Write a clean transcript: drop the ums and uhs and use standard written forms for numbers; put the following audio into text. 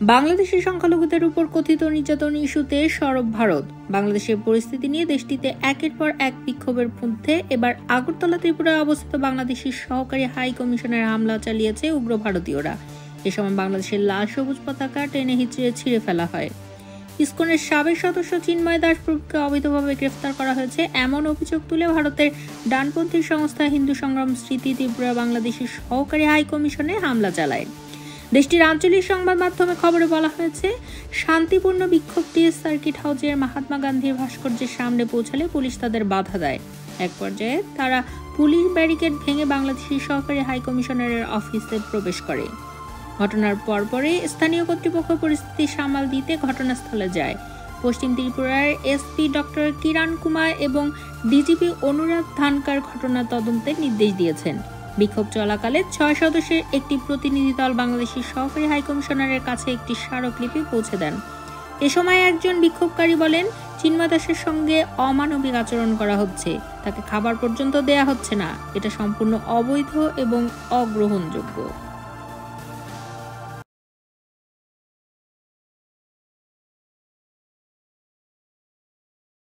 বাংলাদেশের সংখ্যালঘুদের উপর কথিত নির্যাতন ইস্যুতে সরব ভারত। বাংলাদেশের পরিস্থিতি নিয়ে দেশটিতে একের পর এক বিক্ষোভের মধ্যে এবার আগরতলা ত্রিপুরায় অবস্থিত বাংলাদেশের সহকারী হাই কমিশনের হামলা চালিয়েছে উগ্র ভারতীয়রা। এ সময় বাংলাদেশের লাল সবুজ পতাকা টেনে হিচড়ে ছিঁড়ে ফেলা হয়। ইসকনের সাবেক সদস্য চিন্ময় দাস প্রভুকে অবৈধভাবে গ্রেফতার করা হয়েছে এমন অভিযোগ তুলে ভারতের ডানপন্থী সংস্থা হিন্দু সংগ্রাম স্মৃতি ত্রিপুরা বাংলাদেশের সহকারী হাই কমিশনে হামলা চালায়। দেশটির আঞ্চলিক সংবাদ মাধ্যমে খবরে বলা হয়েছে, শান্তিপূর্ণ বিক্ষোভটি সার্কিট হাউসের মহাত্মা গান্ধীর ভাস্কর্যের সামনে পৌঁছালে পুলিশ তাদের বাধা দেয়। এক পর্যায়ে তারা পুলিশ ব্যারিকেড ভেঙে বাংলাদেশের সহকারী হাই কমিশনারের অফিসে প্রবেশ করে। ঘটনার পরপরই স্থানীয় কর্তৃপক্ষ পরিস্থিতি সামাল দিতে ঘটনাস্থলে যায়। পশ্চিম ত্রিপুরার এসপি ডক্টর কিরণ কুমার এবং ডিজিপি অনুরাগ ধানকার ঘটনা তদন্তের নির্দেশ দিয়েছেন। বিক্ষোভ চলাকালে 6 সদস্যের একটি প্রতিনিধি দল বাংলাদেশের সহকারী হাইকমিশনারের কাছে একটি স্মারকলিপি পৌঁছে দেন। এ সময় একজন বিক্ষোভকারী বলেন, চিন্ময় দাসের সঙ্গে অমানবিক আচরণ করা হচ্ছে, তাকে খাবার পর্যন্ত দেয়া হচ্ছে না, এটা সম্পূর্ণ অবৈধ এবং অগ্রহণযোগ্য।